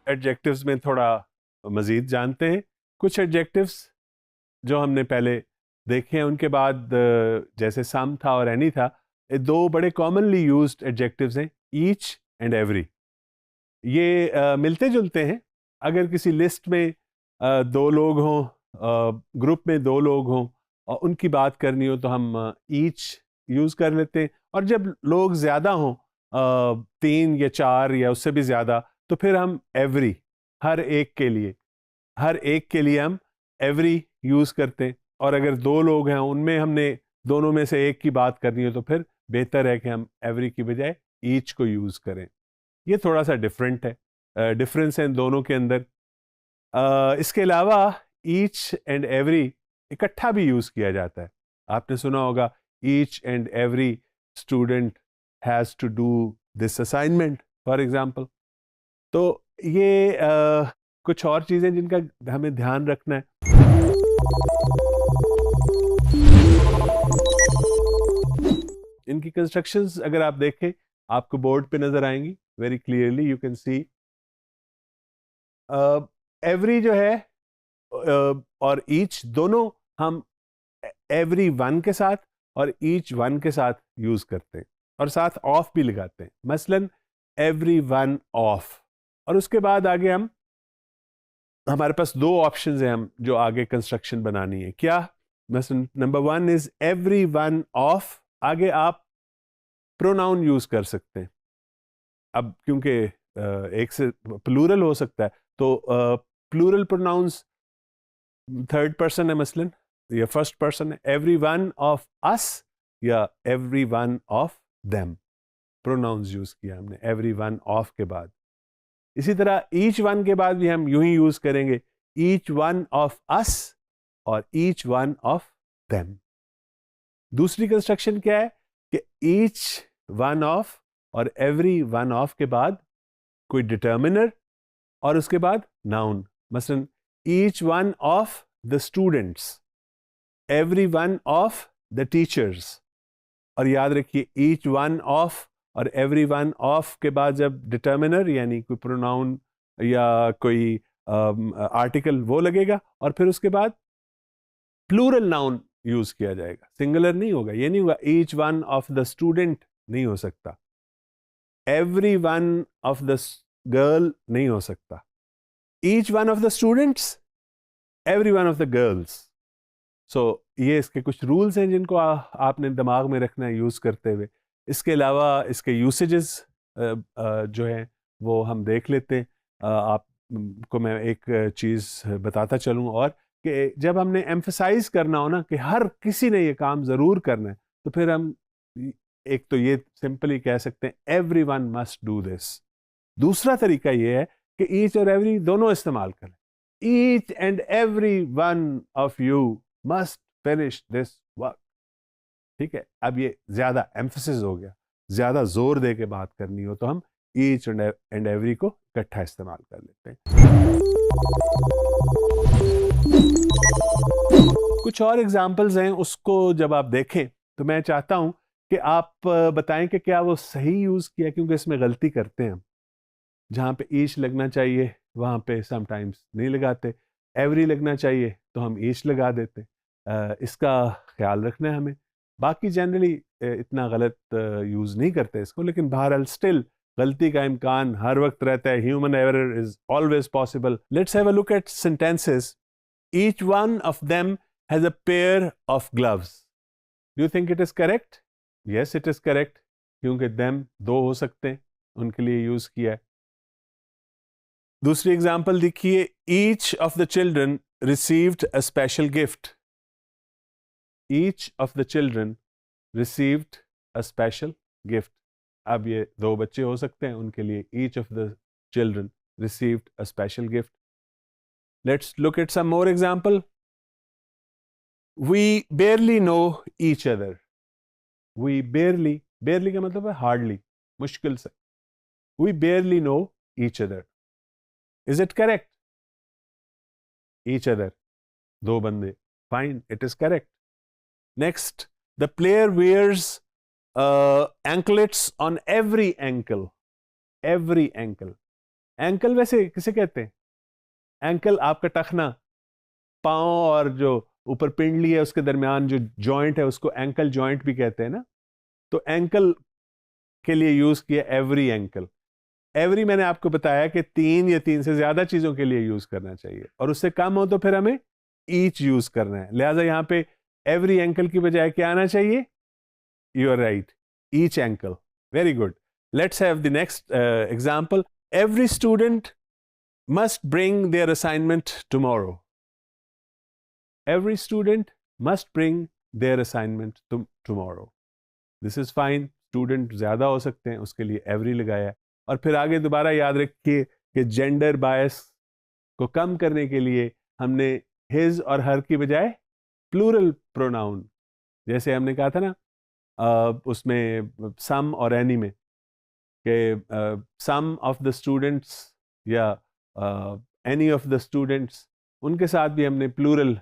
Adjectives में थोड़ा मज़ीद जानते हैं। कुछ एडजेक्टिव्स जो हमने पहले देखे हैं, उनके बाद जैसे सम था और एनी था, ये दो बड़े कॉमनली यूज्ड एडजेक्टिव्स हैं, ईच एंड एवरी। ये मिलते जुलते हैं। अगर किसी लिस्ट में दो लोग हों, ग्रुप में दो लोग हों और उनकी बात करनी हो तो हम ईच यूज़ कर लेते हैं, और जब लोग ज़्यादा हों, 3 या 4 या उससे भी ज़्यादा, तो फिर हम एवरी, हर एक के लिए हम एवरी यूज़ करते हैं। और अगर दो लोग हैं, उनमें हमने दोनों में से एक की बात करनी हो तो फिर बेहतर है कि हम एवरी की बजाय ईच को यूज़ करें। ये थोड़ा सा डिफरेंट है, डिफरेंस है इन दोनों के अंदर। इसके अलावा ईच एंड एवरी इकट्ठा भी यूज़ किया जाता है। आपने सुना होगा, each and every student has to do this assignment, for example. तो ये कुछ और चीज़ें जिनका हमें ध्यान रखना है। इनकी कंस्ट्रक्शंस अगर आप देखें, आपको बोर्ड पे नजर आएंगी very clearly, you can see every जो है और ईच दोनों हम एवरी वन के साथ और ईच वन के साथ यूज करते हैं, और साथ ऑफ भी लगाते हैं। मसलन एवरी वन ऑफ, और उसके बाद आगे हमारे पास दो ऑप्शंस हैं, हम जो आगे कंस्ट्रक्शन बनानी है क्या। मसलन number 1 is every one of, आगे आप प्रोनाउन यूज कर सकते हैं। अब क्योंकि एक से प्लूरल हो सकता है, तो प्लूरल प्रोनाउंस थर्ड पर्सन है, मसलन या फर्स्ट पर्सन है, एवरी वन ऑफ अस या every one of them, pronouns use किया हमने एवरी वन ऑफ के बाद। इसी तरह ईच वन के बाद भी हम यूं ही यूज करेंगे, ईच वन ऑफ अस और ईच वन ऑफ देम। दूसरी कंस्ट्रक्शन क्या है कि ईच वन ऑफ और एवरी वन ऑफ के बाद कोई डिटर्मिनर और उसके बाद नाउन। मसलन each one of the students, every one of the teachers. और याद रखिए, ईच वन ऑफ और एवरी वन ऑफ के बाद जब डिटर्मिनर यानी कोई प्रोनाउन या कोई आर्टिकल वो लगेगा, और फिर उसके बाद प्लूरल नाउन यूज किया जाएगा, सिंगुलर नहीं होगा। ये नहीं होगा each one of the student, नहीं हो सकता। Every one of the girl नहीं हो सकता। Each one of the students, every one of the girls. So ये इसके कुछ रूल्स हैं जिनको आपने दिमाग में रखना है यूज करते हुए। इसके अलावा इसके यूसेजेस जो हैं वो हम देख लेते हैं। आपको मैं एक चीज़ बताता चलूँ, और कि जब हमने एम्फसाइज करना हो ना कि हर किसी ने ये काम ज़रूर करना है, तो फिर हम एक तो ये सिंपली कह सकते हैं every one must do this. दूसरा तरीका ये है कि ईच और एवरी दोनों इस्तेमाल करें। Each and every one of you must finish this work. ठीक है, अब ये ज्यादा एम्फसिस हो गया, ज्यादा जोर दे के बात करनी हो तो हम ईच एंड एवरी को इकट्ठा इस्तेमाल कर लेते हैं। कुछ और एग्जाम्पल्स हैं, उसको जब आप देखें तो मैं चाहता हूं कि आप बताएं कि क्या वो सही यूज किया, क्योंकि इसमें गलती करते हैं हम। जहाँ पे ईच लगना चाहिए वहाँ पे समटाइम्स नहीं लगाते, एवरी लगना चाहिए तो हम ईच लगा देते। इसका ख्याल रखना है हमें। बाकी जनरली इतना गलत यूज़ नहीं करते इसको, लेकिन बहरहाल स्टिल गलती का इम्कान हर वक्त रहता है। Human error is always possible. Let's have a look at sentences. Each one of them has a pair of gloves. Do you think it is correct? Yes, it is correct, क्योंकि them दो हो सकते हैं, उनके लिए use किया है। दूसरी एग्जाम्पल देखिए, each of the children received a special gift. Each of the children received a special gift. अब ये दो बच्चे हो सकते हैं, उनके लिए each of the children received a special gift. Let's look at some more example. We barely know each other. We barely, barely का मतलब है हार्डली, मुश्किल से। We barely know each other. Is it correct? Each other, दो बंदे, fine, it is correct. Next, the player wears anklets on every ankle. Every ankle. Ankle वैसे किसे कहते हैं? एंकल आपका टखना, पाँव और जो ऊपर पिंडली है उसके दरमियान जो जॉइंट है उसको एंकल जॉइंट भी कहते हैं ना। तो एंकल के लिए यूज किया एवरी एंकल। एवरी मैंने आपको बताया कि 3 या 3 से ज्यादा चीजों के लिए यूज करना चाहिए, और उससे कम हो तो फिर हमें ईच यूज करना है। लिहाजा यहां पे एवरी एंकल की बजाय क्या आना चाहिए? You are right, each ankle. Very good. Let's have the next example. Every student must bring their assignment tomorrow. Every student must bring their assignment tomorrow. This is fine. Student ज्यादा हो सकते हैं, उसके लिए every लगाया है। और फिर आगे दोबारा याद रखिए कि जेंडर बायस को कम करने के लिए हमने his और her की बजाय प्लूरल प्रोनाउन, जैसे हमने कहा था ना उसमें some और any में कि some of the students या एनी ऑफ द स्टूडेंट्स, उनके साथ भी हमने प्लूरल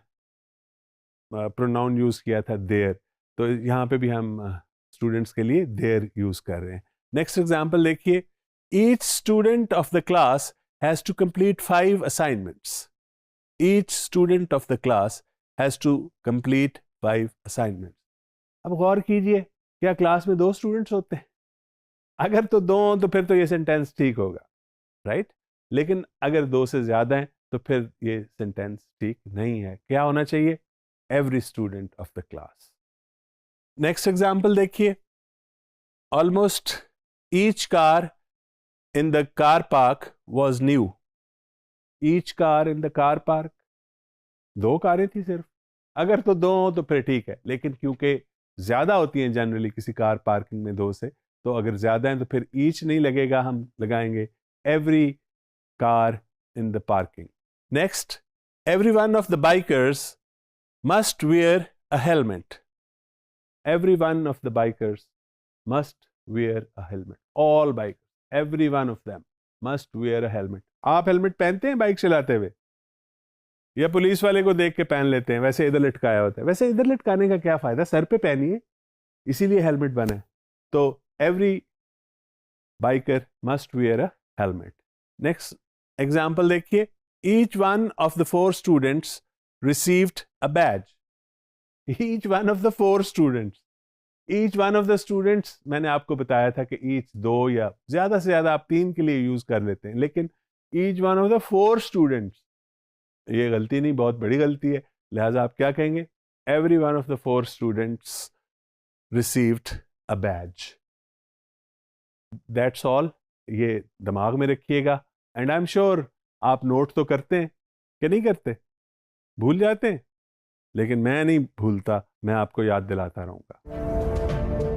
प्रोनाउन यूज किया था देयर। तो यहाँ पे भी हम स्टूडेंट्स के लिए देयर यूज कर रहे हैं। नेक्स्ट एग्जांपल देखिए। Each student of the class has to complete 5 assignments. Each student of the class has to complete 5 assignments. अब गौर कीजिए, क्या क्लास में 2 स्टूडेंट्स होते हैं? अगर तो 2 तो फिर तो ये सेंटेंस ठीक होगा, राइट? लेकिन अगर 2 से ज्यादा हैं तो फिर ये सेंटेंस ठीक नहीं है। क्या होना चाहिए? Every student of the class. Next example देखिए। Almost each car in the car park was new. Each car in the car park, 2 कारें थी सिर्फ। अगर तो 2 हो तो फिर ठीक है, लेकिन क्योंकि ज्यादा होती हैं जनरली किसी कार पार्किंग में 2 से, तो अगर ज्यादा हैं तो फिर ईच नहीं लगेगा, हम लगाएंगे every car in the parking. Next, every one of the bikers must wear a helmet. Every one of the bikers must wear a helmet. All bikers, every one of them must wear a helmet. आप helmet पहनते हैं bike चलाते हुए, या police वाले को देख के पहन लेते हैं? वैसे इधर लटकाया होता है। वैसे इधर लटकाने का क्या फायदा? सर पे पहनिए, इसीलिए हेलमेट बना है। तो every biker must wear a helmet. Next example देखिए। Each one of the 4 students received a badge. Each one of the 4 students, each one of the students, मैंने आपको बताया था कि ईच 2 या ज्यादा से ज्यादा आप 3 के लिए यूज कर लेते हैं, लेकिन each one of the 4 students, ये गलती नहीं, बहुत बड़ी गलती है। लिहाजा आप क्या कहेंगे? Every one of the 4 students received a badge. That's all. ये दिमाग में रखिएगा। एंड आई एम श्योर आप नोट तो करते हैं कि नहीं करते? भूल जाते हैं, लेकिन मैं नहीं भूलता, मैं आपको याद दिलाता रहूंगा।